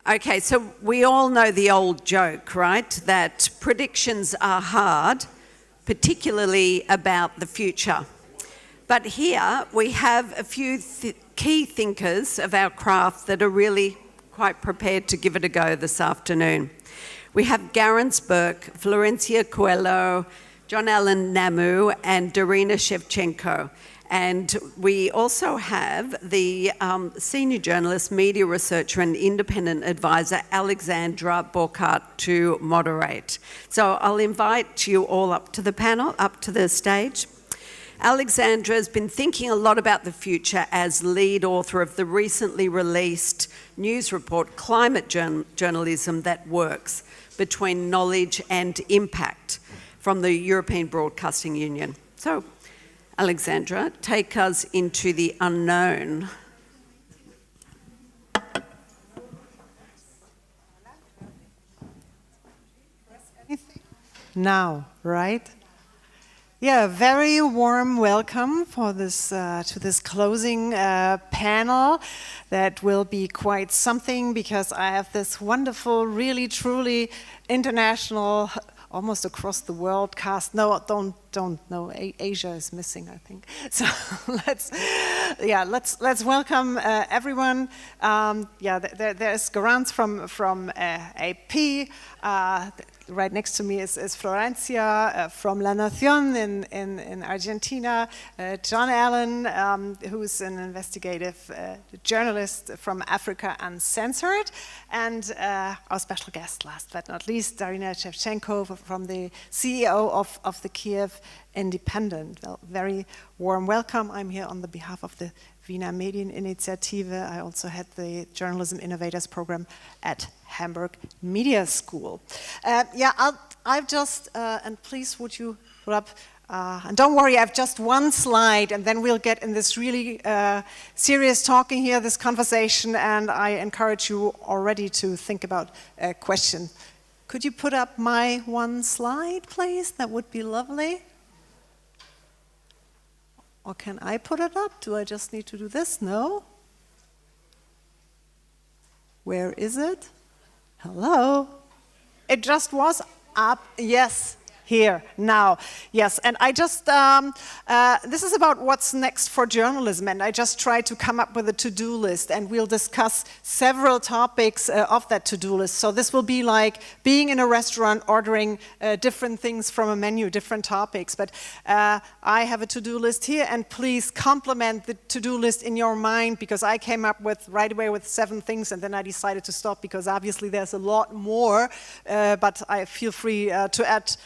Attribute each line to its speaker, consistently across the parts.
Speaker 1: Okay, so we all know the old joke, right? That predictions are hard, particularly about the future. But here we have a few key thinkers of our craft that are really quite prepared to give it a go this afternoon. We have Garance Burke, Florencia Coelho, John Allen Namu, and Darina Shevchenko. And we also have the senior journalist, media researcher and independent advisor, Alexandra Borchardt, to moderate. So I'll invite you all up to the panel, up to the stage. Alexandra has been thinking a lot about the future as lead author of the recently released news report, Climate Journalism That Works, Between Knowledge and Impact, from the European Broadcasting Union. So, Alexandra, take us into the unknown.
Speaker 2: Now, right? Yeah, very warm welcome for this to this closing panel. That will be quite something because I have this wonderful, really, truly international, almost across the world cast. No, don't. No, Asia is missing, I think. So let's welcome everyone. There's Garance from AP. Right next to me is Florencia from La Nación in Argentina, John Allen, who's an investigative journalist from Africa Uncensored, and our special guest, last but not least, Darina Shevchenko from the CEO of the Kiev Independent. Well, very warm welcome. I'm here on the behalf of the Vienna Medieninitiative. I also had the Journalism Innovators program at Hamburg Media School. I've just, and please would you put up, and don't worry, I have just one slide and then we'll get in this really serious talking here, this conversation, and I encourage you already to think about a question. Could you put up my one slide, please? That would be lovely. Or can I put it up? Do I just need to do this? No? Where is it? Hello? It just was up. Yes, here, now. Yes, and I just, this is about what's next for journalism, and I just tried to come up with a to-do list, and we'll discuss several topics of that to-do list. So this will be like being in a restaurant, ordering different things from a menu, different topics. But I have a to-do list here, and please complement the to-do list in your mind, because I came up with right away with 7 things, and then I decided to stop, because obviously there's a lot more, but I feel free to add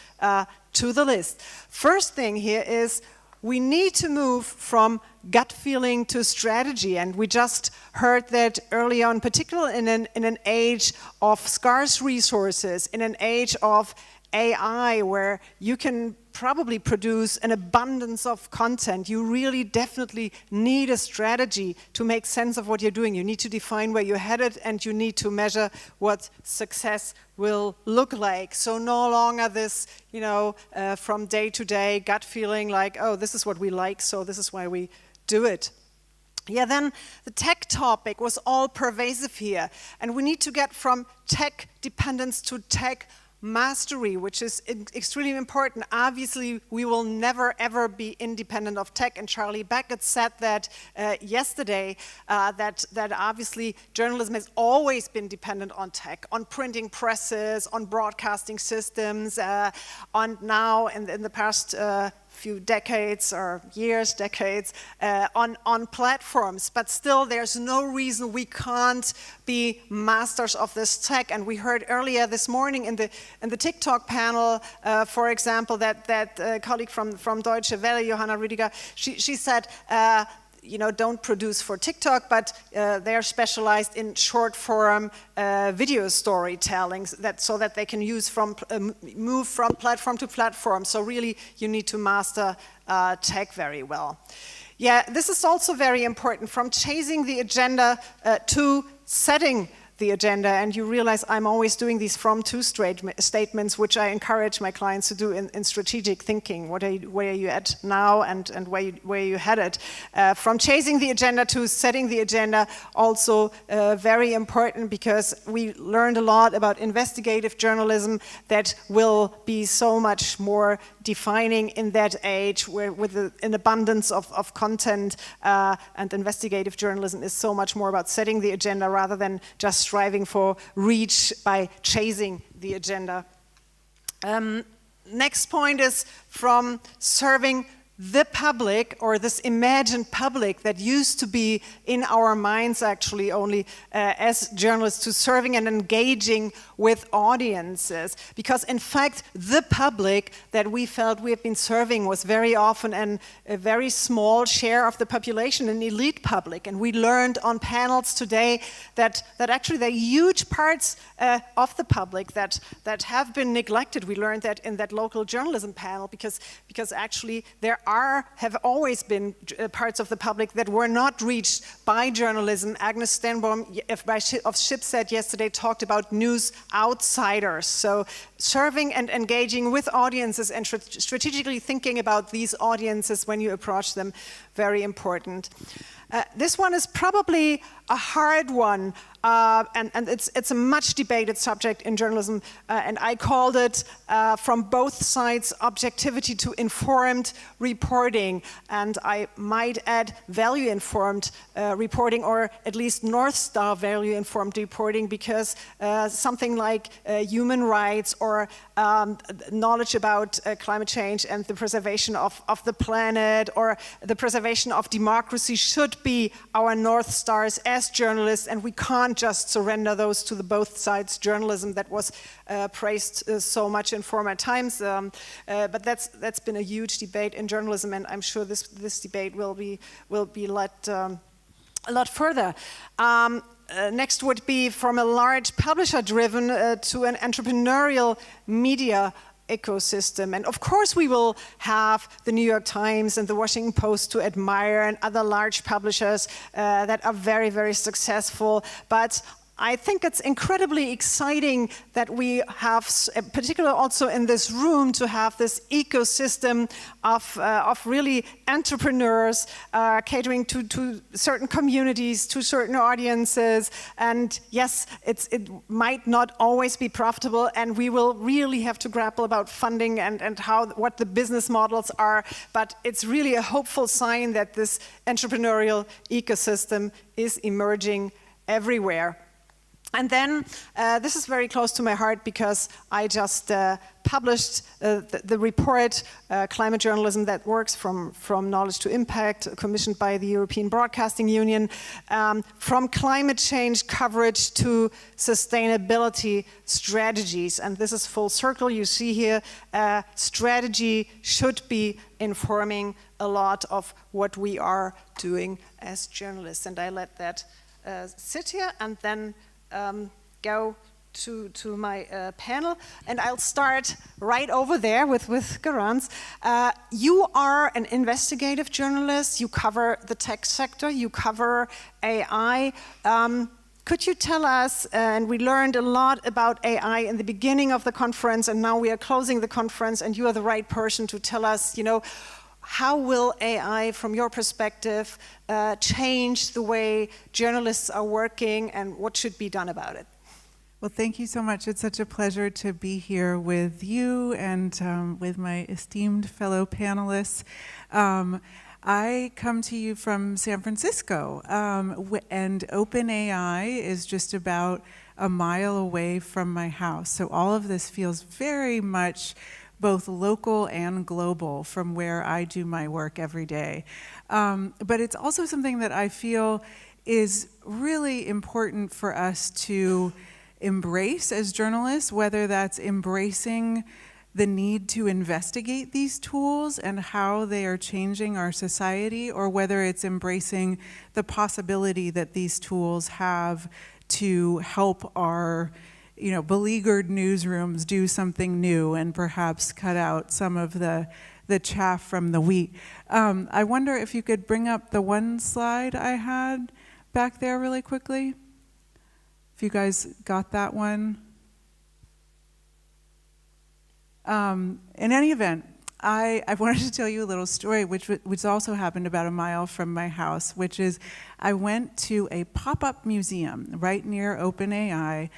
Speaker 2: to the list. First thing here is we need to move from gut feeling to strategy, and we just heard that early on, particularly in an age of scarce resources, in an age of AI, where you can probably produce an abundance of content. You really definitely need a strategy to make sense of what you're doing. You need to define where you're headed, and you need to measure what success will look like. So no longer this, from day to day gut feeling like, oh, this is what we like, so this is why we do it. Yeah, then the tech topic was all pervasive here, and we need to get from tech dependence to tech mastery, which is extremely important. Obviously, we will never ever be independent of tech, and Charlie Beckett said that yesterday, that obviously journalism has always been dependent on tech, on printing presses, on broadcasting systems, on now in the past few decades or years, decades, on platforms. But still, there's no reason we can't be masters of this tech. And we heard earlier this morning in the TikTok panel, for example, that colleague from Deutsche Welle, Johanna Rüdiger, she said, don't produce for TikTok, but they're specialized in short-form video storytelling, so that they can move from platform to platform. So really, you need to master tech very well. Yeah, this is also very important, from chasing the agenda to setting the agenda, and you realize I'm always doing these from-to statements, which I encourage my clients to do in strategic thinking. Where are you at now, and where you headed? From chasing the agenda to setting the agenda, also very important, because we learned a lot about investigative journalism that will be so much more defining in that age, where with an abundance of content, and investigative journalism is so much more about setting the agenda rather than just striving for reach by chasing the agenda. Next point is from serving the public, or this imagined public that used to be in our minds actually only as journalists, to serving and engaging with audiences. Because in fact, the public that we felt we have been serving was very often a very small share of the population, an elite public. And we learned on panels today that actually there are huge parts of the public that have been neglected. We learned that in that local journalism panel, because actually there have always been parts of the public that were not reached by journalism. Agnes Stenbaum of Shipset yesterday talked about news outsiders. So serving and engaging with audiences and strategically thinking about these audiences when you approach them, very important. This one is probably a hard one, and it's a much debated subject in journalism, and I called it, from both sides, objectivity to informed reporting, and I might add value-informed reporting, or at least North Star value-informed reporting, because something like human rights or knowledge about climate change and the preservation of the planet, or the preservation of democracy should be our North Stars as journalists, and we can't just surrender those to the both sides journalism that was praised so much in former times. But that's been a huge debate in journalism, and I'm sure this debate will be led a lot further. Next would be from a large publisher-driven to an entrepreneurial media ecosystem. And of course we will have the New York Times and the Washington Post to admire, and other large publishers that are very, very successful. But I think it's incredibly exciting that we have, particularly also in this room, to have this ecosystem of really entrepreneurs catering to certain communities, to certain audiences. And yes, it might not always be profitable, and we will really have to grapple about funding and what the business models are. But it's really a hopeful sign that this entrepreneurial ecosystem is emerging everywhere. And then, this is very close to my heart, because I just published the report, Climate Journalism That Works, from Knowledge to Impact, commissioned by the European Broadcasting Union, from climate change coverage to sustainability strategies. And this is full circle. You see here, strategy should be informing a lot of what we are doing as journalists. And I let that sit here, and then go to my panel, and I'll start right over there with Garance. You are an investigative journalist. You cover the tech sector. You cover AI. Could you tell us, and we learned a lot about AI in the beginning of the conference, and now we are closing the conference, and you are the right person to tell us, how will AI, from your perspective, change the way journalists are working, and what should be done about it?
Speaker 3: Well, thank you so much. It's such a pleasure to be here with you and with my esteemed fellow panelists. I come to you from San Francisco, and OpenAI is just about a mile away from my house. So all of this feels very much both local and global from where I do my work every day. But it's also something that I feel is really important for us to embrace as journalists, whether that's embracing the need to investigate these tools and how they are changing our society, or whether it's embracing the possibility that these tools have to help our beleaguered newsrooms do something new and perhaps cut out some of the chaff from the wheat. I wonder if you could bring up the one slide I had back there really quickly. If you guys got that one. In any event, I wanted to tell you a little story, which also happened about a mile from my house, which is I went to a pop-up museum right near OpenAI.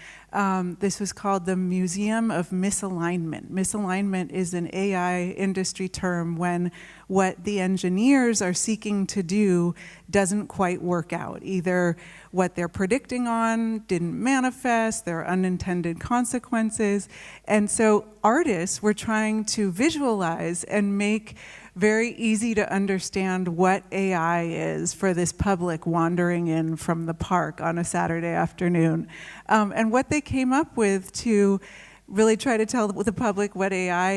Speaker 3: This was called the Museum of Misalignment. Misalignment is an AI industry term when what the engineers are seeking to do doesn't quite work out. Either what they're predicting on didn't manifest, there are unintended consequences. And so artists were trying to visualize and make very easy to understand what AI is for this public wandering in from the park on a Saturday afternoon. And what they came up with to really try to tell the public what AI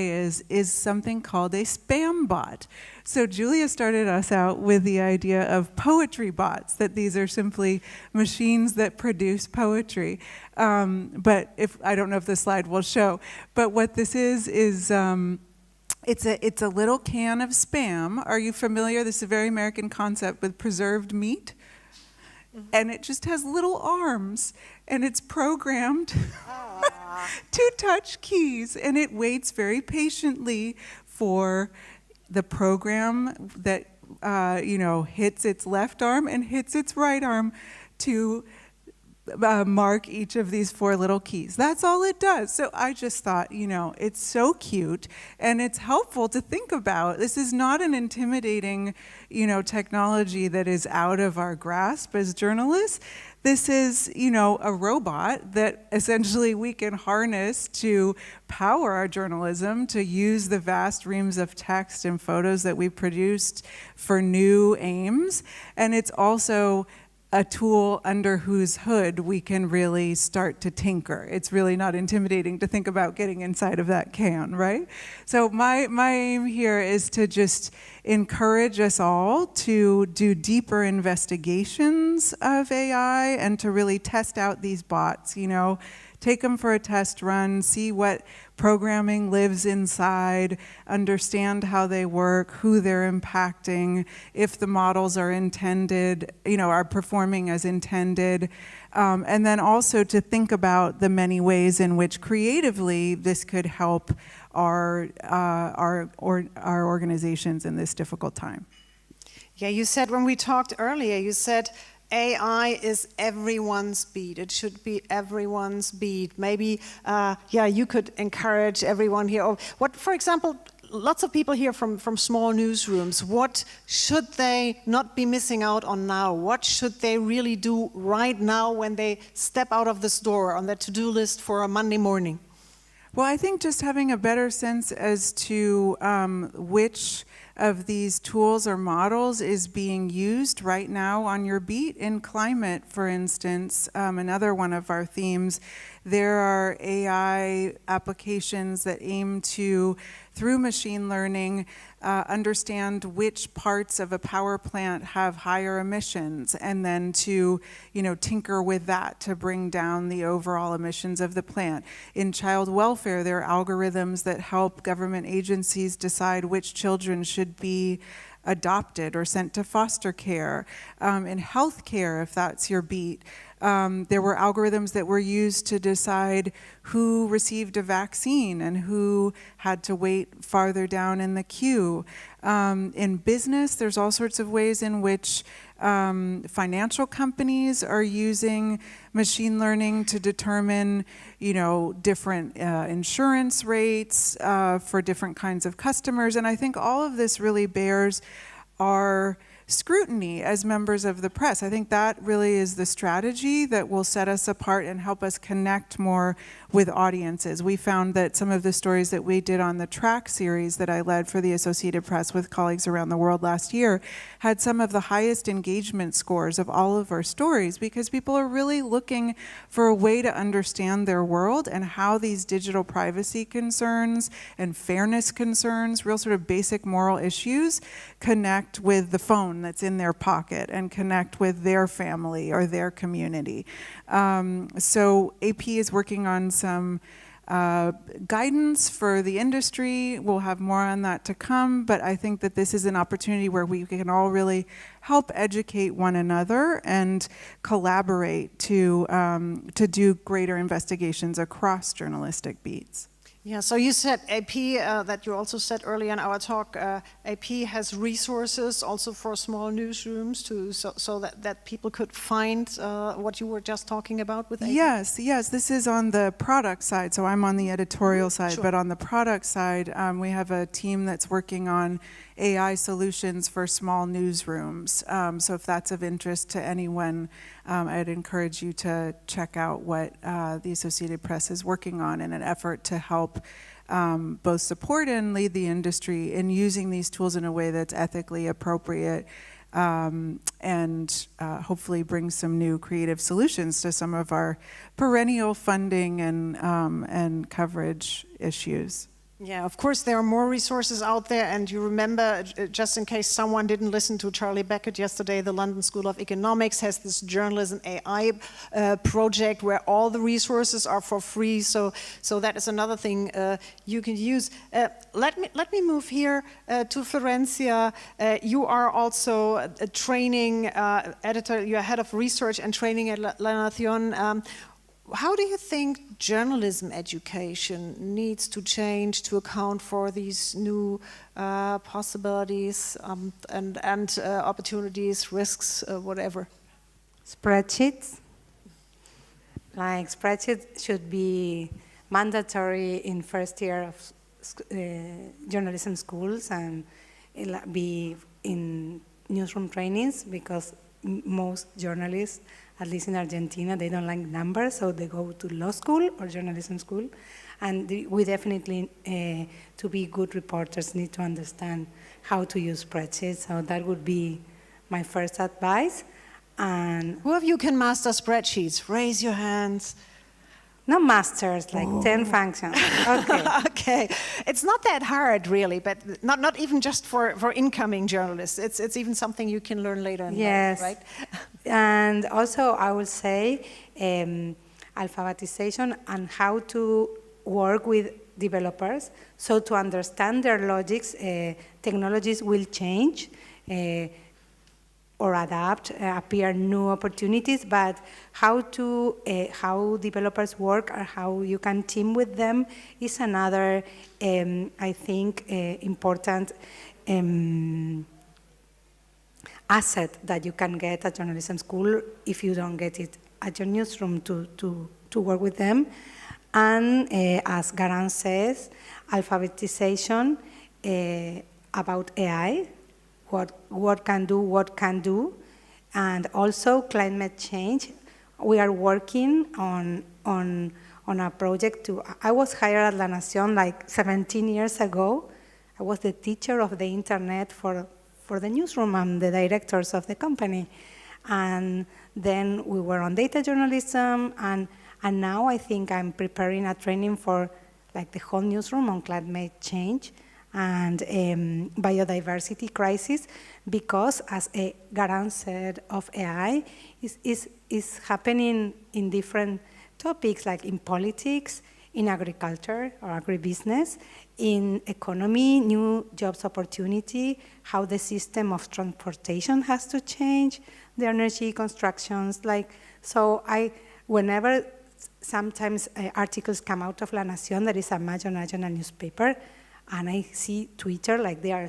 Speaker 3: is something called a spam bot. So Julia started us out with the idea of poetry bots, that these are simply machines that produce poetry. But I don't know if the slide will show, but what this is it's a little can of Spam. Are you familiar? This is a very American concept with preserved meat. And it just has little arms, and it's programmed to touch keys, and it waits very patiently for the program that hits its left arm and hits its right arm to mark each of these 4 little keys. That's all it does. So I just thought, it's so cute and it's helpful to think about. This is not an intimidating, technology that is out of our grasp as journalists. This is, a robot that essentially we can harness to power our journalism, to use the vast reams of text and photos that we produced for new aims. And it's also a tool under whose hood we can really start to tinker. It's really not intimidating to think about getting inside of that can, right? So my aim here is to just encourage us all to do deeper investigations of AI and to really test out these bots, take them for a test run, see what programming lives inside, understand how they work, who they're impacting, if the models are intended, are performing as intended, and then also to think about the many ways in which creatively this could help our organizations in this difficult time.
Speaker 2: Yeah, you said when we talked earlier, you said AI is everyone's beat. It should be everyone's beat. Maybe, you could encourage everyone here. Or what, for example, lots of people here from small newsrooms. What should they not be missing out on now? What should they really do right now when they step out of this door on their to-do list for a Monday morning?
Speaker 3: Well, I think just having a better sense as to which of these tools or models is being used right now on your beat. In climate, for instance, another one of our themes, there are AI applications that aim to, through machine learning, understand which parts of a power plant have higher emissions, and then to, tinker with that to bring down the overall emissions of the plant. In child welfare, there are algorithms that help government agencies decide which children should be adopted or sent to foster care. In healthcare, if that's your beat, there were algorithms that were used to decide who received a vaccine and who had to wait farther down in the queue. In business, there's all sorts of ways in which financial companies are using machine learning to determine, different insurance rates for different kinds of customers. And I think all of this really bears our scrutiny as members of the press. I think that really is the strategy that will set us apart and help us connect more with audiences. We found that some of the stories that we did on the track series that I led for the Associated Press with colleagues around the world last year had some of the highest engagement scores of all of our stories, because people are really looking for a way to understand their world and how these digital privacy concerns and fairness concerns, real sort of basic moral issues, connect with the phone that's in their pocket and connect with their family or their community. So AP is working on some guidance for the industry. We'll have more on that to come, but I think that this is an opportunity where we can all really help educate one another and collaborate to do greater investigations across journalistic beats.
Speaker 2: Yeah, so you said AP, that you also said earlier in our talk, AP has resources also for small newsrooms so that people could find what you were just talking about with AP?
Speaker 3: Yes, this is on the product side, so I'm on the editorial side,
Speaker 2: Sure.
Speaker 3: but on the product side, we have a team that's working on AI solutions for small newsrooms. So if that's of interest to anyone, I'd encourage you to check out what the Associated Press is working on in an effort to help both support and lead the industry in using these tools in a way that's ethically appropriate and hopefully bring some new creative solutions to some of our perennial funding and coverage issues.
Speaker 2: Yeah, of course, there are more resources out there, and you remember, just in case someone didn't listen to Charlie Beckett yesterday, the London School of Economics has this Journalism AI project where all the resources are for free, so that is another thing you can use. Let me move here to Florencia. You are also a training editor, you're head of research and training at La Nación. How do you think journalism education needs to change to account for these new possibilities and opportunities, risks, whatever?
Speaker 4: Spreadsheets. Like spreadsheets should be mandatory in first year of journalism schools and be in newsroom trainings because most journalists, at least in Argentina, they don't like numbers, so they go to law school or journalism school. And we definitely, to be good reporters, need to understand how to use spreadsheets. So that would be my first advice. And
Speaker 2: who of you can master spreadsheets? Raise your hands.
Speaker 4: Not masters, like 10 functions. Okay.
Speaker 2: Okay. It's not that hard, really, but not even just for incoming journalists. It's even something you can learn later in life, right?
Speaker 4: And also, I would say alphabetization and how to work with developers. So to understand their logics, technologies will change or adapt, appear new opportunities, but how developers work or how you can team with them is another, I think, important asset that you can get at journalism school if you don't get it at your newsroom to work with them. And as Garan says, alphabetization about AI, what can do, and also climate change. We are working on a project I was hired at La Nación like 17 years ago. I was the teacher of the internet for the newsroom and the directors of the company. And then we were on data journalism, and now I think I'm preparing a training for like the whole newsroom on climate change and biodiversity crisis, because as Garan said of AI, is happening in different topics, like in politics, in agriculture or agribusiness, in economy, new jobs opportunity, how the system of transportation has to change, the energy constructions, whenever sometimes articles come out of La Nación, that is a major national newspaper, and I see Twitter, like they are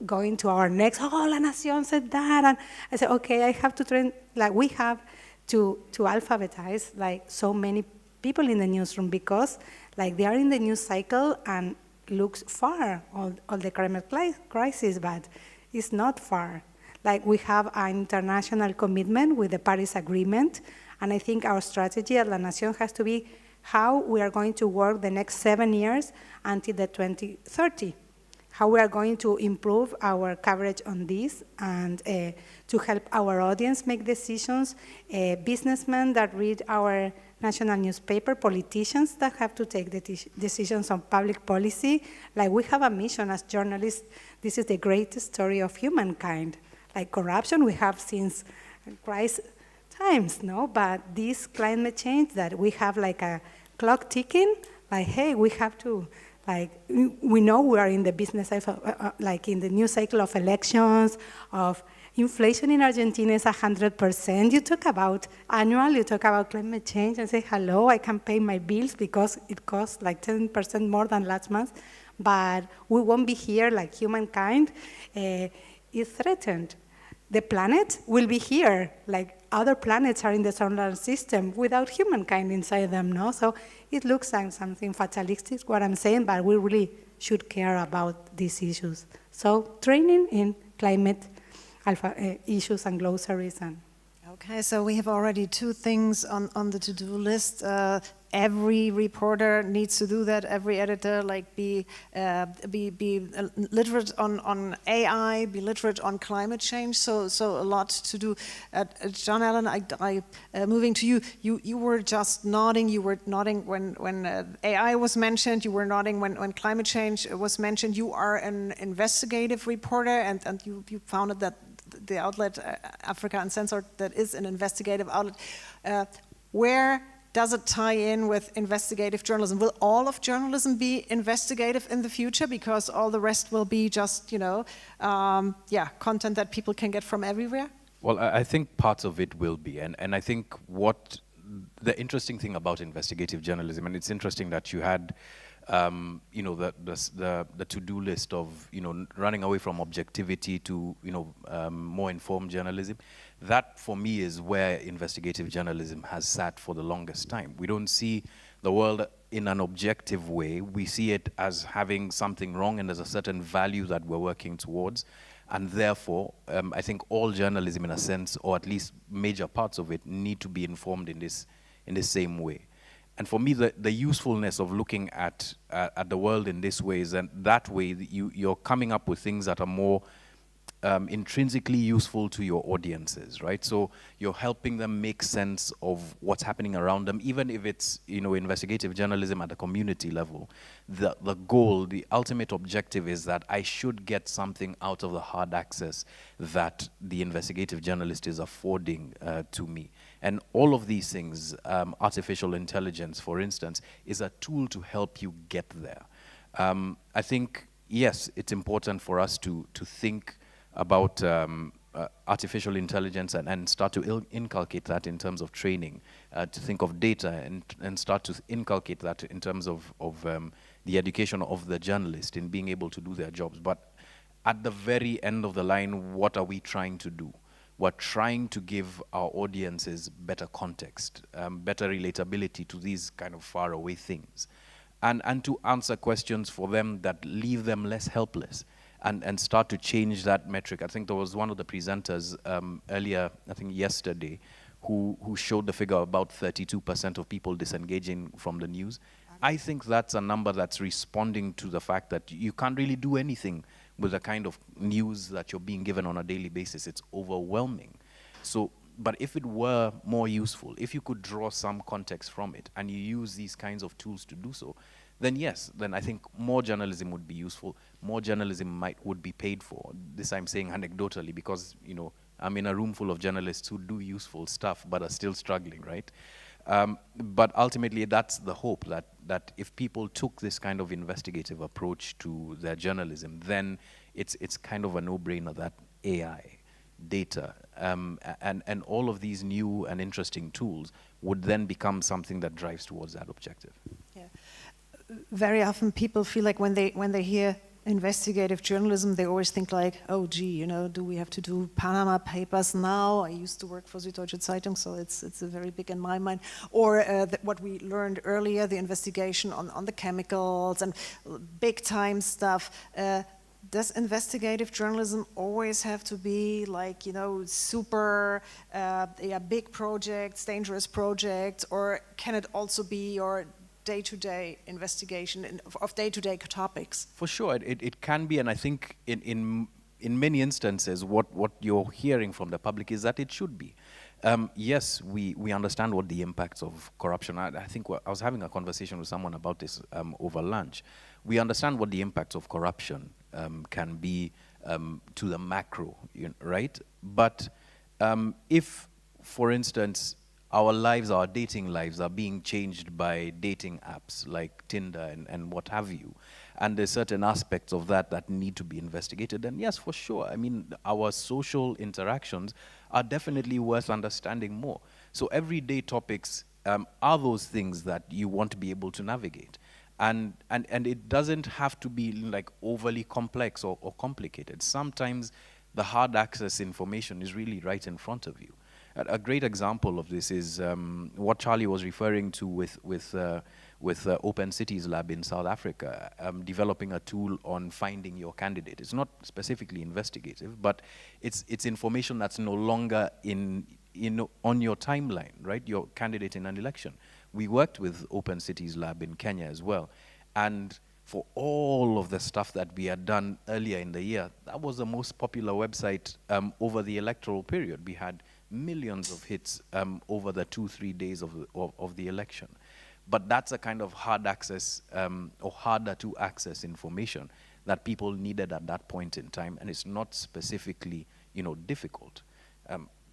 Speaker 4: going to our next, La Nación said that, and I said, okay, I have to train, like we have to alphabetize like so many people in the newsroom, because like they are in the news cycle and looks far, all the climate crisis, but it's not far. Like we have an international commitment with the Paris Agreement, and I think our strategy at La Nación has to be how we are going to work the next 7 years until the 2030, how we are going to improve our coverage on this and to help our audience make decisions, businessmen that read our national newspaper, politicians that have to take the decisions on public policy. Like we have a mission as journalists, this is the greatest story of humankind. Like corruption we have since crisis times, no? But this climate change that we have like a clock ticking, like, hey, we have to, like, we know we are in the business of, like in the new cycle of elections, of inflation in Argentina is 100%. You talk about annual, you talk about climate change and say, hello, I can pay my bills because it costs like 10% more than last month, but we won't be here, like humankind is threatened. The planet will be here, like other planets are in the solar system without humankind inside them, no? So it looks like something fatalistic, what I'm saying, but we really should care about these issues. So training in climate issues and glossaries. And
Speaker 2: Okay, so we have already two things on the to-do list. Every reporter needs to do that. Every editor, like be literate on AI, be literate on climate change. So a lot to do. John Allen, I moving to you. You were just nodding. You were nodding when AI was mentioned. You were nodding when climate change was mentioned. You are an investigative reporter, and you founded that. The outlet, Africa Uncensored, that is an investigative outlet. Where does it tie in with investigative journalism? Will all of journalism be investigative in the future? Because all the rest will be just, content that people can get from everywhere?
Speaker 5: Well, I think parts of it will be. And I think what the interesting thing about investigative journalism, and it's interesting that you had the to-do list of, running away from objectivity to, more informed journalism. That, for me, is where investigative journalism has sat for the longest time. We don't see the world in an objective way. We see it as having something wrong, and there's a certain value that we're working towards. And therefore, I think all journalism, in a sense, or at least major parts of it, need to be informed in this same way. And for me, the usefulness of looking at the world in this way is that way you're coming up with things that are more intrinsically useful to your audiences, right? So you're helping them make sense of what's happening around them, even if it's investigative journalism at the community level. The goal, the ultimate objective is that I should get something out of the hard access that the investigative journalist is affording to me. And all of these things, artificial intelligence, for instance, is a tool to help you get there. I think, yes, it's important for us to think about artificial intelligence and start to inculcate that in terms of training, to think of data and start to inculcate that in terms of the education of the journalist in being able to do their jobs. But at the very end of the line, what are we trying to do? We're trying to give our audiences better context, better relatability to these kind of faraway things, and to answer questions for them that leave them less helpless, and start to change that metric. I think there was one of the presenters earlier, I think yesterday, who showed the figure about 32% of people disengaging from the news. I think that's a number that's responding to the fact that you can't really do anything with the kind of news that you're being given on a daily basis. It's overwhelming. So, but if it were more useful, if you could draw some context from it and you use these kinds of tools to do so, then yes, then I think more journalism would be useful, more journalism would be paid for. This I'm saying anecdotally because, I'm in a room full of journalists who do useful stuff but are still struggling, right? But ultimately, that's the hope, that if people took this kind of investigative approach to their journalism, then it's kind of a no-brainer that AI, data, and all of these new and interesting tools would then become something that drives towards that objective.
Speaker 2: Yeah. Very often people feel like when they hear investigative journalism, they always think like, oh gee, do we have to do Panama Papers now? I used to work for Süddeutsche Zeitung, so it's very big in my mind. Or what we learned earlier, the investigation on the chemicals and big time stuff. Does investigative journalism always have to be like, super big projects, dangerous projects, or can it also be your day-to-day investigation of day-to-day topics?
Speaker 5: For sure, it can be, and I think in many instances, what you're hearing from the public is that it should be. Yes, we understand what the impacts of corruption are. I think I was having a conversation with someone about this over lunch. We understand what the impacts of corruption can be to the macro, right? But if, for instance, our lives, our dating lives are being changed by dating apps like Tinder and what have you. And there's certain aspects of that that need to be investigated. And yes, for sure, I mean, our social interactions are definitely worth understanding more. So everyday topics are those things that you want to be able to navigate. And it doesn't have to be like overly complex or complicated. Sometimes the hard access information is really right in front of you. A great example of this is what Charlie was referring to with Open Cities Lab in South Africa, developing a tool on finding your candidate. It's not specifically investigative, but it's information that's no longer on your timeline, right? Your candidate in an election. We worked with Open Cities Lab in Kenya as well, and for all of the stuff that we had done earlier in the year, that was the most popular website over the electoral period. We had millions of hits over the 2-3 days of the election. But that's a kind of hard access or harder to access information that people needed at that point in time, and it's not specifically, difficult.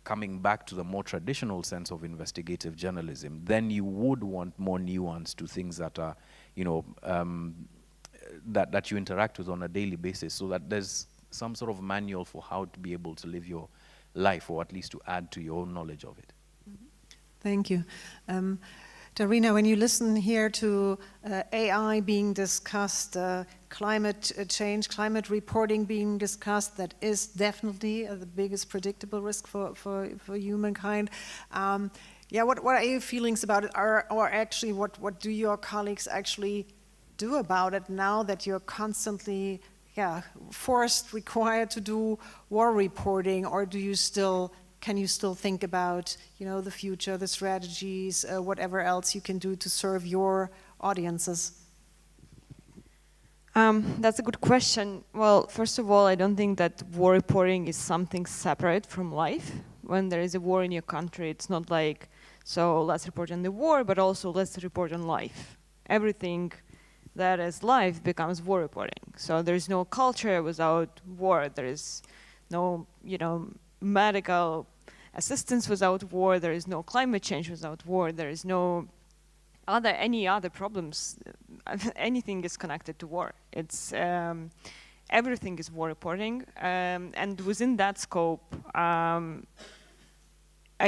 Speaker 5: Coming back to the more traditional sense of investigative journalism, then you would want more nuance to things that are, that you interact with on a daily basis, so that there's some sort of manual for how to be able to live your life, or at least to add to your own knowledge of it.
Speaker 2: Thank you. Darina, when you listen here to AI being discussed, climate change, climate reporting being discussed, that is definitely the biggest predictable risk for humankind. What are your feelings about it? Or actually, what do your colleagues actually do about it now that you're constantly required to do war reporting? Or can you still think about, the future, the strategies, whatever else you can do to serve your audiences?
Speaker 6: That's a good question. Well, first of all, I don't think that war reporting is something separate from life. When there is a war in your country, it's not like, so let's report on the war, but also let's report on life. Everything that is life becomes war reporting. So there's no culture without war. There is no, medical assistance without war. There is no climate change without war. There is no any other problems. Anything is connected to war. It's everything is war reporting, and within that scope, I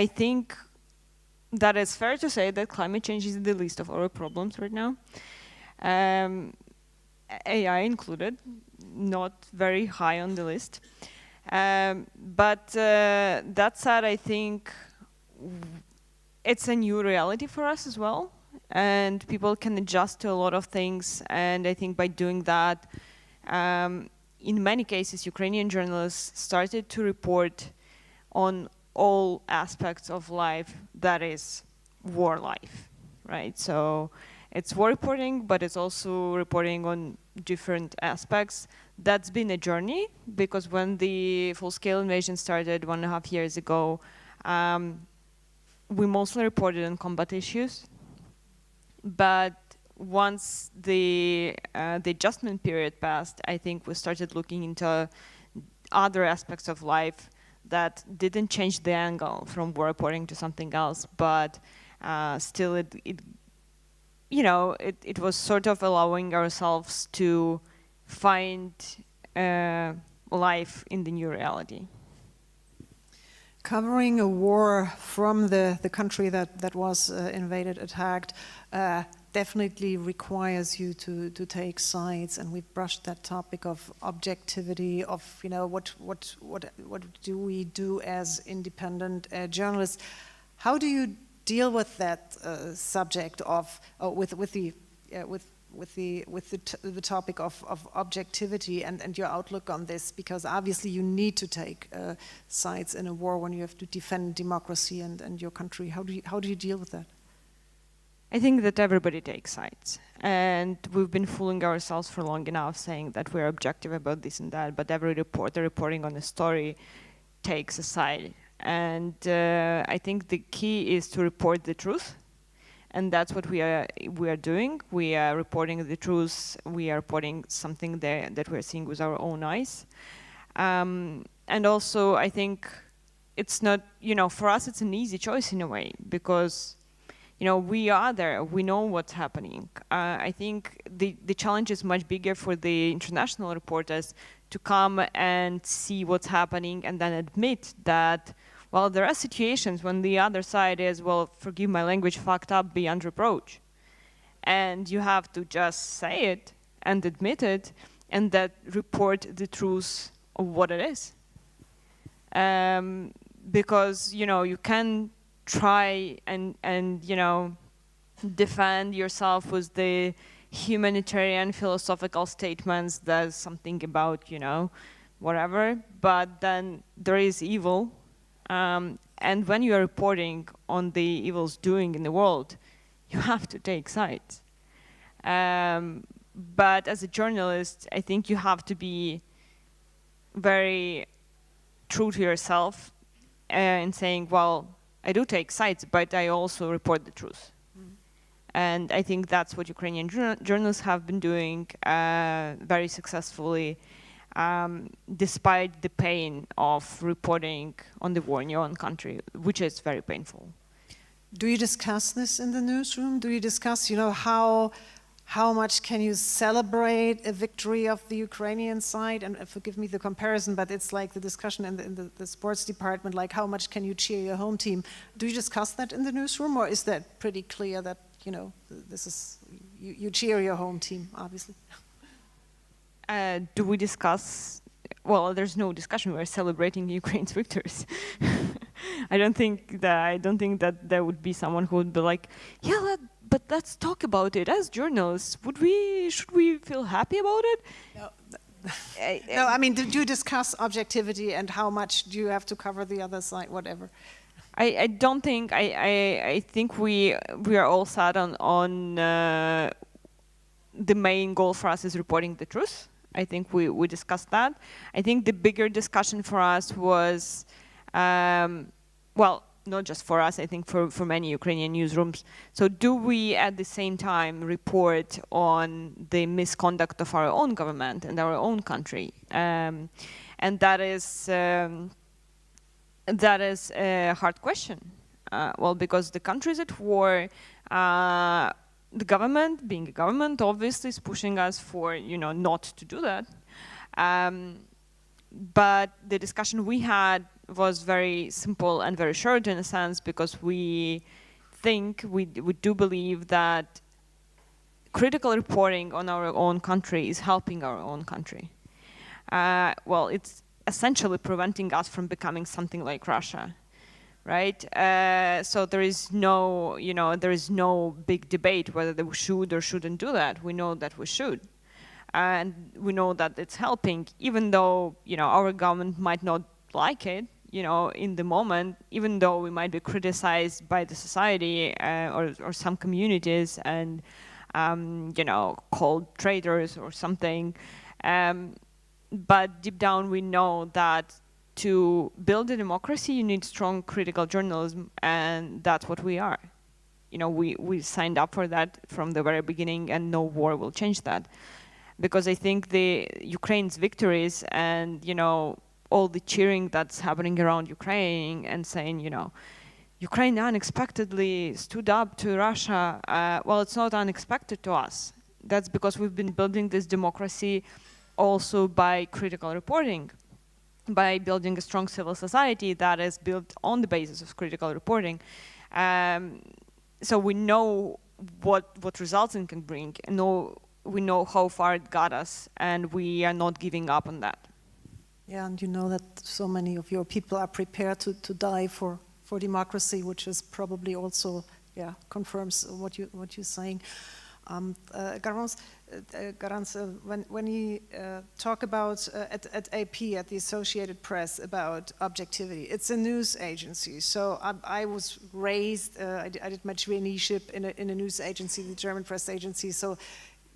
Speaker 6: think that it's fair to say that climate change is the least of our problems right now. AI included, not very high on the list. But that said, I think it's a new reality for us as well, and people can adjust to a lot of things. And I think by doing that, in many cases, Ukrainian journalists started to report on all aspects of life that is war life, right? So it's war reporting, but it's also reporting on different aspects. That's been a journey, because when the full-scale invasion started 1.5 years ago, we mostly reported on combat issues. But once the adjustment period passed, I think we started looking into other aspects of life that didn't change the angle from war reporting to something else, but still it was sort of allowing ourselves to find life in the new reality.
Speaker 2: Covering a war from the country that was invaded, attacked, definitely requires you to take sides, and we've brushed that topic of objectivity, of what do we do as independent journalists. How do you deal with that subject of with the topic of objectivity and your outlook on this? Because obviously you need to take sides in a war when you have to defend democracy and your country. How do you deal with that?
Speaker 6: I think that everybody takes sides, and we've been fooling ourselves for long enough saying that we're objective about this and that, but every reporter reporting on a story takes a side. And I think the key is to report the truth, and that's what we are doing. We are reporting the truth. We are reporting something that we're seeing with our own eyes. And also, I think it's not, for us it's an easy choice in a way, because we are there, we know what's happening. I think the challenge is much bigger for the international reporters to come and see what's happening and then admit that, well, there are situations when the other side is, well, forgive my language, fucked up beyond reproach. And you have to just say it and admit it, and that report the truth of what it is. Because, you can try and defend yourself with the humanitarian philosophical statements, there's something about, whatever, but then there is evil. And when you are reporting on the evils doing in the world, you have to take sides. But as a journalist, I think you have to be very true to yourself in saying, well, I do take sides, but I also report the truth. And I think that's what Ukrainian journalists have been doing very successfully, despite the pain of reporting on the war in your own country, which is very painful.
Speaker 2: Do you discuss this in the newsroom? Do you discuss, how much can you celebrate a victory of the Ukrainian side? And forgive me the comparison, but it's like the discussion in the sports department, like how much can you cheer your home team? Do you discuss that in the newsroom, or is that pretty clear that, this is, you cheer your home team, obviously?
Speaker 6: Do we discuss? Well, there's no discussion. We're celebrating Ukraine's victories. I don't think that there would be someone who would be like, yeah, but let's talk about it as journalists. Should we feel happy about it?
Speaker 2: No. No, I mean, do you discuss objectivity and how much do you have to cover the other side, whatever?
Speaker 6: I don't think. I think we are all set on the main goal for us is reporting the truth. I think we discussed that. I think the bigger discussion for us was, well, not just for us, I think for many Ukrainian newsrooms. So do we at the same time report on the misconduct of our own government and our own country? And that is a hard question. Well, because the country is at war, the government, being a government, obviously is pushing us for, not to do that. But the discussion we had was very simple and very short in a sense, because we do believe that critical reporting on our own country is helping our own country. Well, it's essentially preventing us from becoming something like Russia, right? So there is no, big debate whether we should or shouldn't do that. We know that we should. And we know that it's helping, even though, our government might not like it, in the moment, even though we might be criticized by the society or some communities and, called traitors or something. But deep down, we know that to build a democracy, you need strong critical journalism, and that's what we are. We signed up for that from the very beginning, and no war will change that. Because I think the Ukraine's victories and, all the cheering that's happening around Ukraine and saying, Ukraine unexpectedly stood up to Russia. Well, it's not unexpected to us. That's because we've been building this democracy also by critical reporting, by building a strong civil society that is built on the basis of critical reporting. So we know what results it can bring, and we know how far it got us, and we are not giving up on that.
Speaker 2: Yeah, and you know that so many of your people are prepared to die for democracy, which is probably also, confirms what you're saying. Garance, when you talk about at AP, at the Associated Press, about objectivity, it's a news agency. So I was raised, I did my traineeship in a news agency, the German press agency. So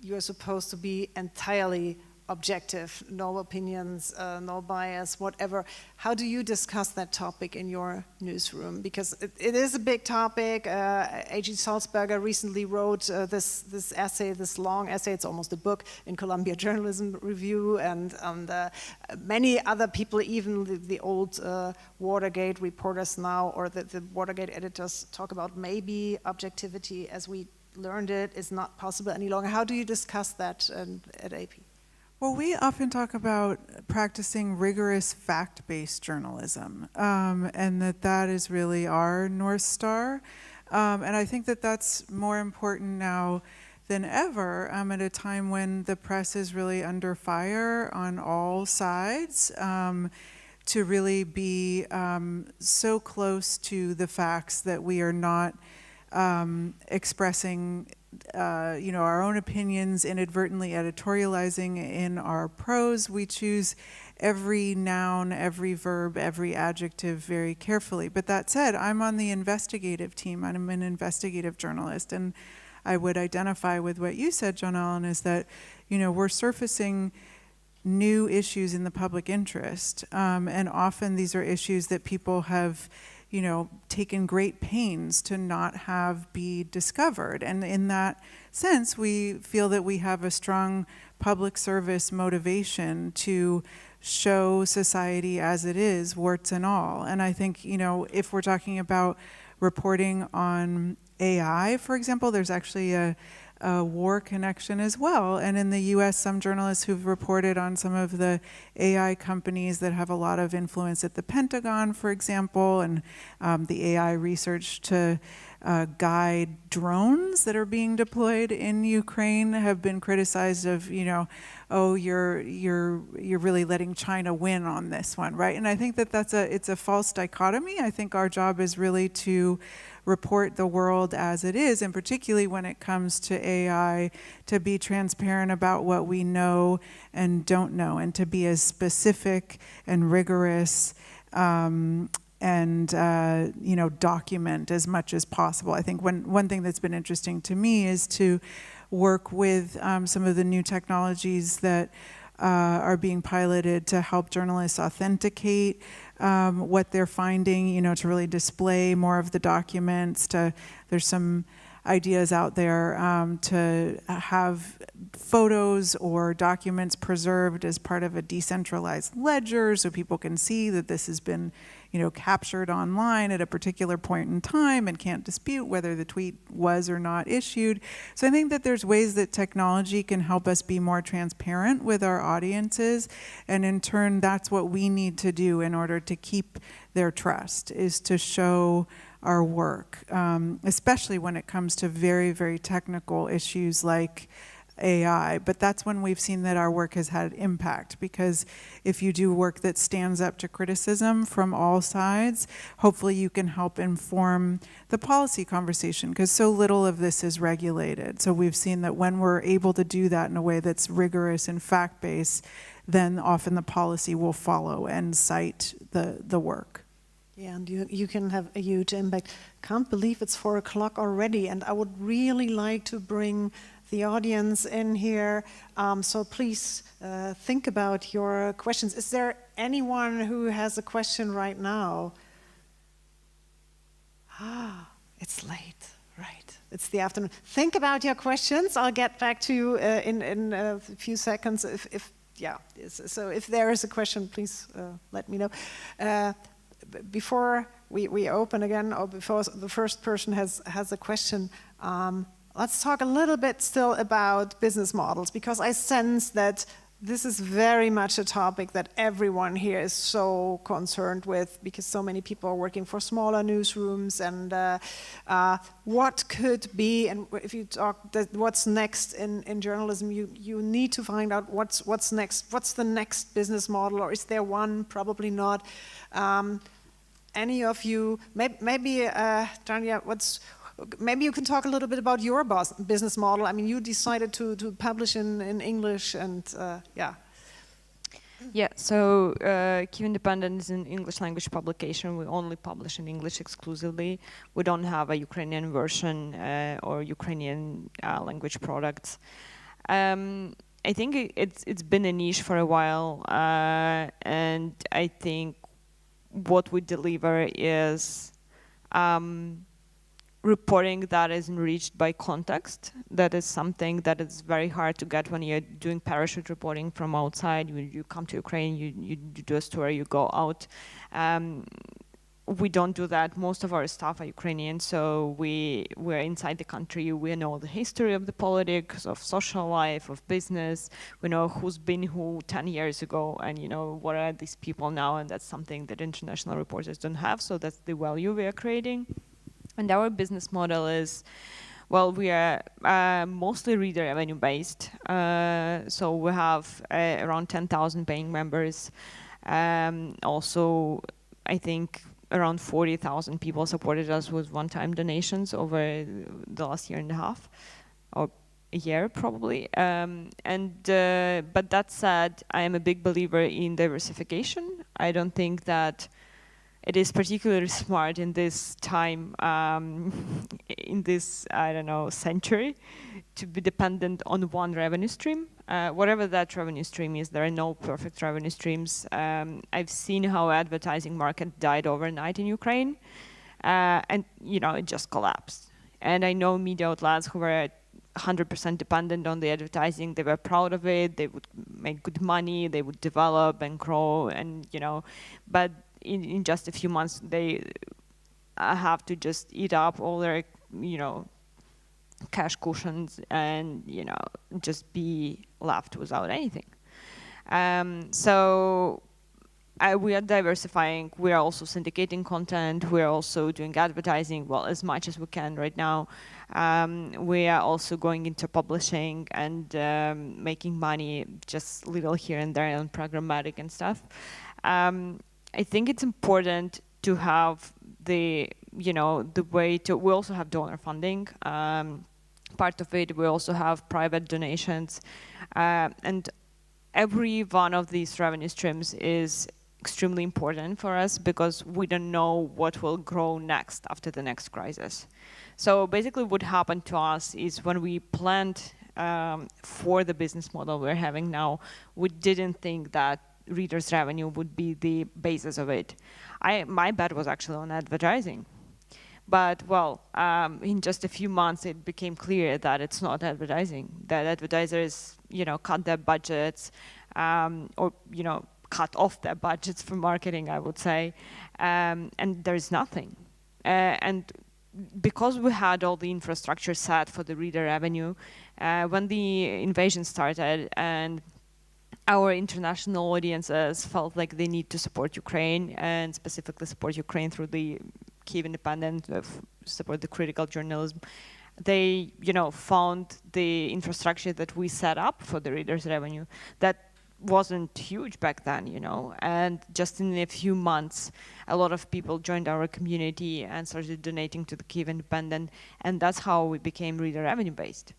Speaker 2: you're supposed to be entirely objective, no opinions, no bias, whatever. How do you discuss that topic in your newsroom? Because it is a big topic. A.G. Salzberger recently wrote this essay, this long essay, it's almost a book, in Columbia Journalism Review, and many other people, even the old Watergate reporters now, or the Watergate editors, talk about maybe objectivity as we learned it is not possible any longer. How do you discuss that at AP?
Speaker 3: Well, we often talk about practicing rigorous fact-based journalism, and that is really our North Star. And I think that that's more important now than ever, at a time when the press is really under fire on all sides, to really be so close to the facts that we are not expressing our own opinions, inadvertently editorializing in our prose. We choose every noun, every verb, every adjective very carefully. But that said, I'm on the investigative team. I'm an investigative journalist, and I would identify with what you said, John Allen, is that, we're surfacing new issues in the public interest, and often these are issues that people have taken great pains to not have be discovered. And in that sense, we feel that we have a strong public service motivation to show society as it is, warts and all. And I think, if we're talking about reporting on AI, for example, there's actually a war connection as well. And in the US, some journalists who've reported on some of the AI companies that have a lot of influence at the Pentagon, for example, and the AI research to guide drones that are being deployed in Ukraine have been criticized of, oh, you're really letting China win on this one, right? And I think that it's a false dichotomy. I think our job is really to report the world as it is, and particularly when it comes to AI, to be transparent about what we know and don't know, and to be as specific and rigorous and document as much as possible. I think one thing that's been interesting to me is to work with some of the new technologies that are being piloted to help journalists authenticate what they're finding, to really display more of the documents. There's some ideas out there to have photos or documents preserved as part of a decentralized ledger so people can see that this has been captured online at a particular point in time and can't dispute whether the tweet was or not issued. So I think that there's ways that technology can help us be more transparent with our audiences, and in turn, that's what we need to do in order to keep their trust, is to show our work, especially when it comes to very, very technical issues like AI. But that's when we've seen that our work has had impact, because if you do work that stands up to criticism from all sides, hopefully you can help inform the policy conversation, because so little of this is regulated. So we've seen that when we're able to do that in a way that's rigorous and fact-based, then often the policy will follow and cite the work.
Speaker 2: Yeah, and you can have a huge impact. Can't believe it's 4 o'clock already, and I would really like to bring the audience in here. So please think about your questions. Is there anyone who has a question right now? It's late, right? It's the afternoon. Think about your questions. I'll get back to you in a few seconds. So if there is a question, please let me know. Before we open again, or before the first person has a question, let's talk a little bit still about business models, because I sense that this is very much a topic that everyone here is so concerned with, because so many people are working for smaller newsrooms, and what could be, and if you talk that what's next in journalism, you need to find out what's next, what's the next business model, or is there one? Probably not. Any of you, maybe Tanya, maybe you can talk a little bit about your business model. I mean, you decided to publish in English, and yeah.
Speaker 6: Yeah, so Kyiv Independent is an English language publication. We only publish in English exclusively. We don't have a Ukrainian version or Ukrainian language products. I think it's been a niche for a while, and I think what we deliver is reporting that is enriched by context. That is something that is very hard to get when you're doing parachute reporting from outside. You come to Ukraine, you do a story, you go out. We don't do that. Most of our staff are Ukrainian, so we're inside the country. We know the history of the politics, of social life, of business. We know who's been who 10 years ago, and what are these people now, and that's something that international reporters don't have, so that's the value we are creating. And our business model is, well, we are mostly reader revenue based. So we have around 10,000 paying members. Also, I think around 40,000 people supported us with one-time donations over the last year and a half, or a year probably. But that said, I am a big believer in diversification. I don't think that it is particularly smart in this time, in this, I don't know, century, to be dependent on one revenue stream. Whatever that revenue stream is, there are no perfect revenue streams. I've seen how advertising market died overnight in Ukraine, and it just collapsed. And I know media outlets who were 100% dependent on the advertising. They were proud of it. They would make good money. They would develop and grow, and but in just a few months, they have to just eat up all their, cash cushions and, just be left without anything. So we are diversifying. We are also syndicating content. We are also doing advertising, well, as much as we can right now. We are also going into publishing and making money, just little here and there on programmatic and stuff. I think it's important to have the way to, we also have donor funding. Part of it, we also have private donations. And every one of these revenue streams is extremely important for us because we don't know what will grow next after the next crisis. So basically what happened to us is when we planned for the business model we're having now, we didn't think that readers' revenue would be the basis of it. My bet was actually on advertising. But, well, in just a few months, it became clear that it's not advertising, that advertisers, cut their budgets or, cut off their budgets for marketing, I would say, and there's nothing. And because we had all the infrastructure set for the reader revenue, when the invasion started and our international audiences felt like they need to support Ukraine and specifically support Ukraine through the Kyiv Independent, support the critical journalism. They, found the infrastructure that we set up for the readers' revenue that wasn't huge back then, and just in a few months, a lot of people joined our community and started donating to the Kyiv Independent, and that's how we became reader revenue based.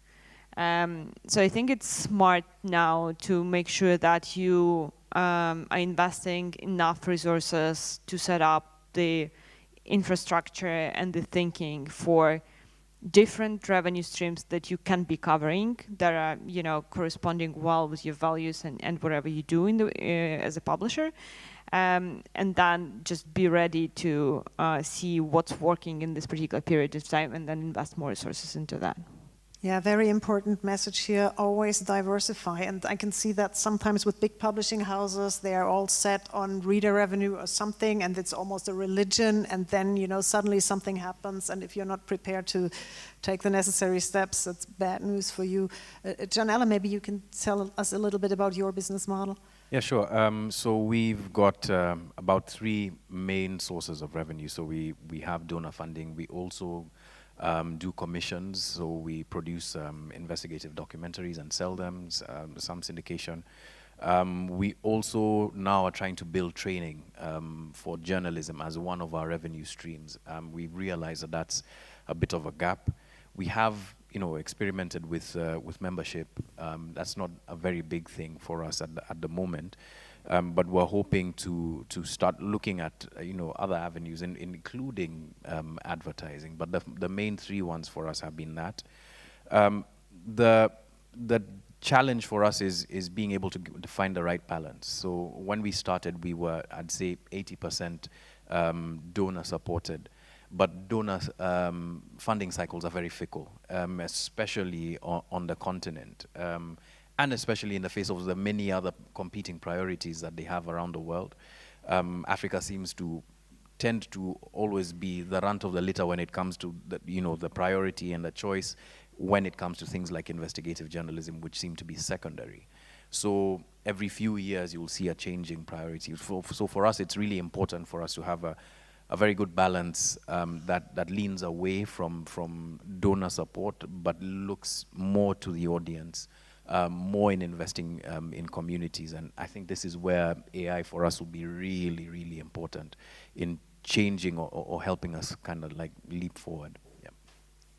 Speaker 6: So I think it's smart now to make sure that you are investing enough resources to set up the infrastructure and the thinking for different revenue streams that you can be covering that are, corresponding well with your values and whatever you do in the, as a publisher. And then just be ready to see what's working in this particular period of time and then invest more resources into that.
Speaker 2: Yeah, very important message here, always diversify. And I can see that sometimes with big publishing houses, they are all set on reader revenue or something, and it's almost a religion, and then, suddenly something happens, and if you're not prepared to take the necessary steps, it's bad news for you. Janella, maybe you can tell us a little bit about your business model?
Speaker 5: Yeah, sure. So we've got about 3 main sources of revenue. So we have donor funding. We also do commissions, so we produce investigative documentaries and sell them, some syndication. We also now are trying to build training for journalism as one of our revenue streams. We realize that that's a bit of a gap. We have, experimented with membership. That's not a very big thing for us at the moment. But we're hoping to start looking at other avenues, including advertising. But the main 3 ones for us have been that. The challenge for us is being able to find the right balance. So when we started, we were, I'd say, 80% donor supported. But donor funding cycles are very fickle, especially on the continent, and especially in the face of the many other competing priorities that they have around the world. Africa seems to tend to always be the runt of the litter when it comes to the priority and the choice when it comes to things like investigative journalism, which seem to be secondary. So every few years you'll see a changing priority. So for us, it's really important for us to have a very good balance that leans away from donor support, but looks more to the audience, more in investing in communities. And I think this is where AI for us will be really, really important in changing or helping us kind of like leap forward.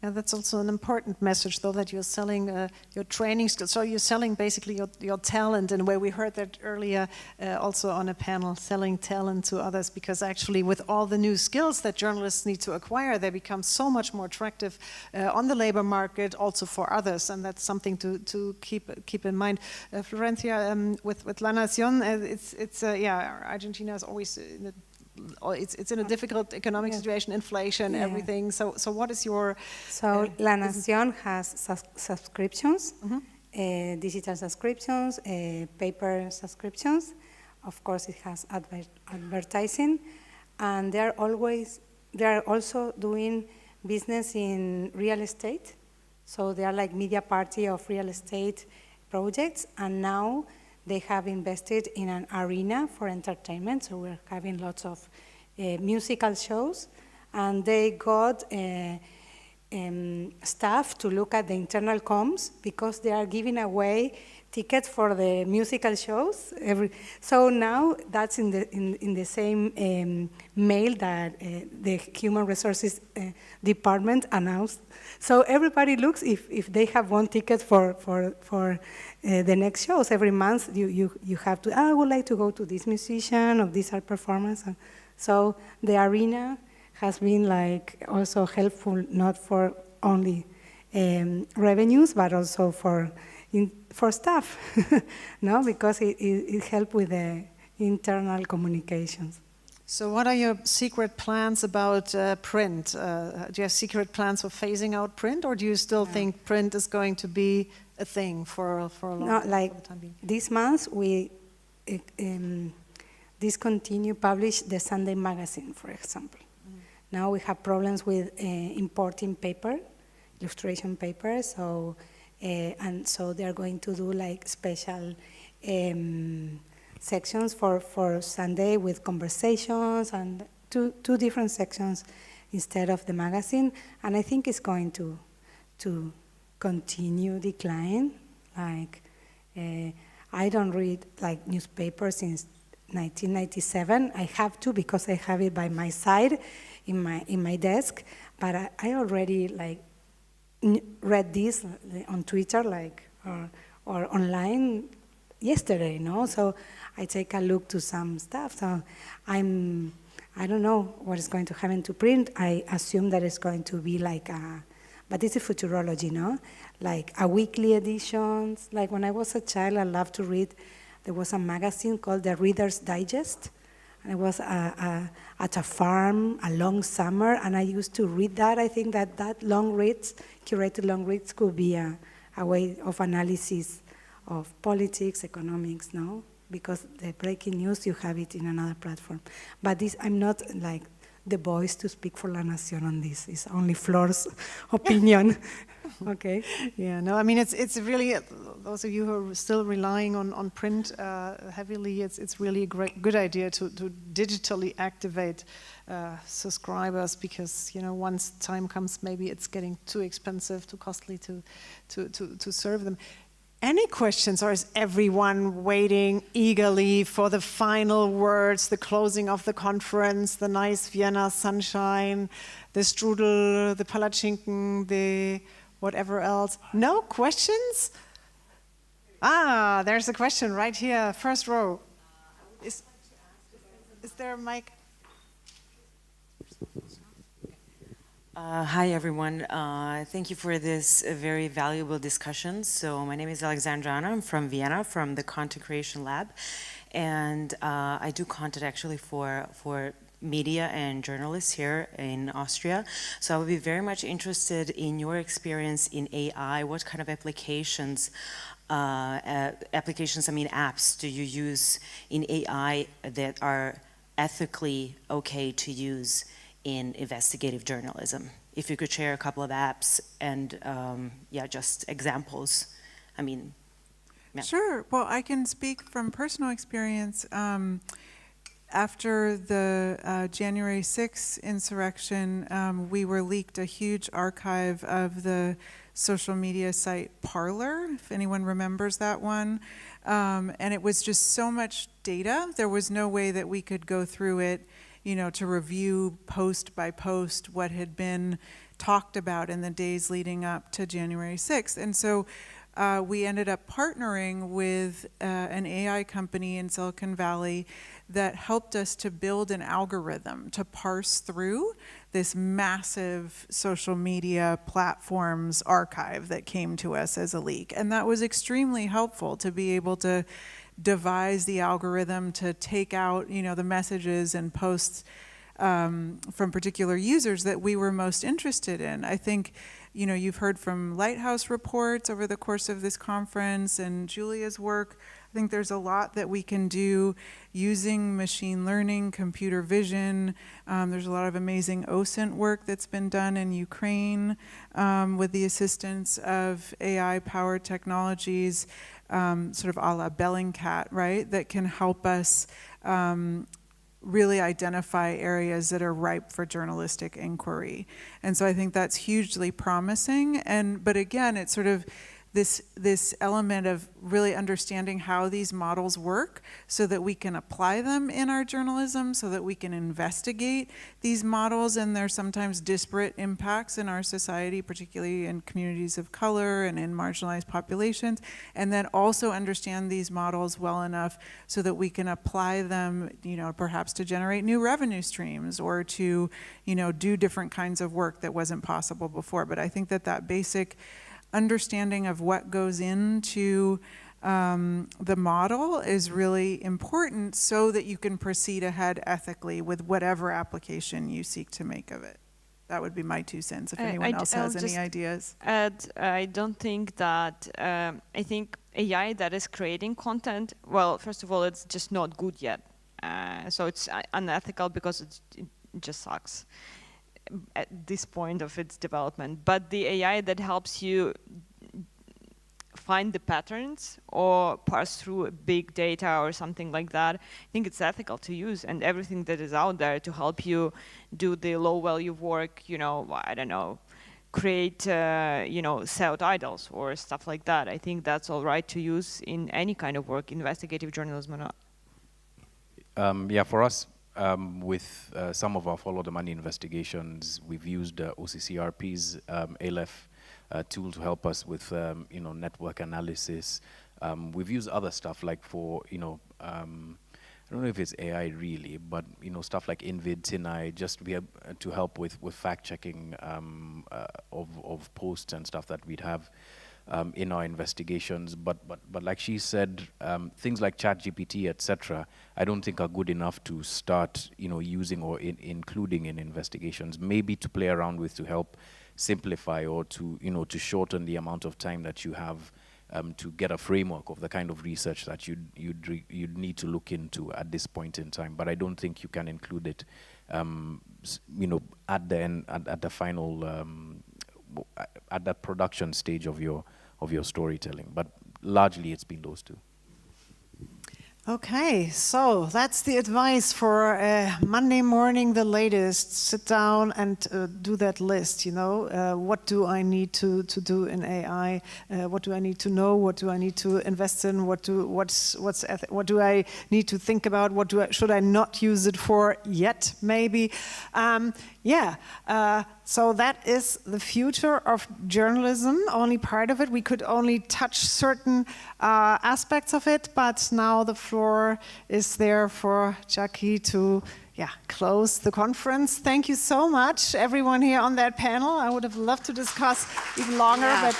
Speaker 2: Yeah, that's also an important message, though, that you're selling your training skills. So you're selling basically your talent, and where we heard that earlier also on a panel, selling talent to others, because actually with all the new skills that journalists need to acquire, they become so much more attractive on the labor market, also for others, and that's something to keep in mind. Florencia, with La Nación, Argentina is always it's in a difficult economic situation, inflation, everything. So what is your...
Speaker 4: So La Nación has subscriptions, digital subscriptions, paper subscriptions. Of course, it has advertising, and they are also doing business in real estate. So they are like media party of real estate projects, and now they have invested in an arena for entertainment, so we're having lots of musical shows, and they got staff to look at the internal comms because they are giving away tickets for the musical shows. So now that's in the same mail that the Human Resources Department announced. So everybody looks if they have one ticket for the next shows. Every month you have to, I would like to go to this musician or this art performance. And so the arena has been like also helpful, not for only revenues, but also for staff, no, because it helped with the internal communications.
Speaker 2: So what are your secret plans about print? Do you have secret plans for phasing out print, or do you still think print is going to be a thing for a long time being?
Speaker 4: This month we discontinue publish the Sunday magazine, for example. Now we have problems with importing paper, illustration paper, so and so they are going to do like special sections for Sunday with conversations and two different sections instead of the magazine, and I think it's going to continue decline. Like I don't read like newspapers since 1997. I have to because I have it by my side in my desk, but I already like read this on Twitter like or online yesterday, no? So I take a look to some stuff. So I don't know what is going to happen to print. I assume that it's going to be like but this is futurology, no? Like a weekly editions. Like when I was a child, I loved to read. There was a magazine called the Reader's Digest, and it was at a farm, a long summer, and I used to read that. I think that long reads, curated long reads, could be a way of analysis of politics, economics, no? Because the breaking news, you have it in another platform. But this, I'm not like the voice to speak for La Nación on this. It's only Flor's opinion. Okay.
Speaker 2: Yeah, no, I mean, it's really, those of you who are still relying on print heavily, it's really a good idea to digitally activate subscribers, because, you know, once time comes, maybe it's getting too expensive, too costly to serve them. Any questions, or is everyone waiting eagerly for the final words, the closing of the conference, the nice Vienna sunshine, the strudel, the palatschinken, the whatever else? No questions? Ah, there's a question right here, first row. Is there a mic?
Speaker 7: Hi, everyone. Thank you for this very valuable discussion. So my name is Alexandrana. I'm from Vienna, from the Content Creation Lab. And I do content actually for media and journalists here in Austria. So I would be very much interested in your experience in AI. What kind of applications, apps do you use in AI that are ethically okay to use in investigative journalism? If you could share a couple of apps and yeah, just examples. I mean, yeah.
Speaker 3: Sure. Well, I can speak from personal experience. After the January 6th insurrection, we were leaked a huge archive of the social media site Parler, if anyone remembers that one. And it was just so much data. There was no way that we could go through it, you know, to review post by post what had been talked about in the days leading up to January 6th. And so we ended up partnering with an AI company in Silicon Valley that helped us to build an algorithm to parse through this massive social media platforms archive that came to us as a leak. And that was extremely helpful to be able to devise the algorithm to take out, you know, the messages and posts from particular users that we were most interested in. I think, you know, you've heard from Lighthouse reports over the course of this conference and Julia's work. I think there's a lot that we can do using machine learning, computer vision. There's a lot of amazing OSINT work that's been done in Ukraine with the assistance of AI-powered technologies, sort of a la Bellingcat, right, that can help us really identify areas that are ripe for journalistic inquiry. And so I think that's hugely promising. But again, it's sort of this element of really understanding how these models work so that we can apply them in our journalism, so that we can investigate these models and their sometimes disparate impacts in our society, particularly in communities of color and in marginalized populations, and then also understand these models well enough so that we can apply them, you know, perhaps to generate new revenue streams or to, you know, do different kinds of work that wasn't possible before. But I think that basic understanding of what goes into the model is really important so that you can proceed ahead ethically with whatever application you seek to make of it. That would be my 2 cents, if anyone else has any ideas.
Speaker 6: I don't think that, I think AI that is creating content, well, first of all, it's just not good yet. So it's unethical because it just sucks at this point of its development. But the AI that helps you find the patterns or parse through big data or something like that, I think it's ethical to use, and everything that is out there to help you do the low value work, you know, I don't know, create, you know, SEO titles or stuff like that. I think that's all right to use in any kind of work, investigative journalism or not.
Speaker 5: Yeah, for us, with some of our follow the money investigations, we've used OCCRP's Aleph tool to help us with you know, network analysis. We've used other stuff like for, you know, I don't know if it's AI really, but, you know, stuff like Invid, Tinai, just to be able to help with fact checking of posts and stuff that we'd have in our investigations. But like she said, things like ChatGPT, etc., I don't think are good enough to start, you know, using or including in investigations. Maybe to play around with to help simplify or to, you know, to shorten the amount of time that you have to get a framework of the kind of research that you'd need to look into at this point in time. But I don't think you can include it, you know, at the end, at the final, at that production stage of your storytelling. But largely, it's been those two.
Speaker 2: Okay, so that's the advice for Monday morning, the latest. Sit down and do that list, you know. What do I need to do in AI? What do I need to know? What do I need to invest in? What do I need to think about? Should I not use it for yet, maybe? So that is the future of journalism, only part of it. We could only touch certain aspects of it, but now the floor is there for Jackie to close the conference. Thank you so much, everyone here on that panel. I would have loved to discuss even longer,
Speaker 1: Yeah.
Speaker 2: but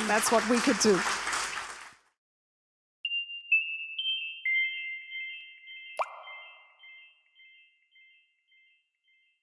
Speaker 2: that's what we could do.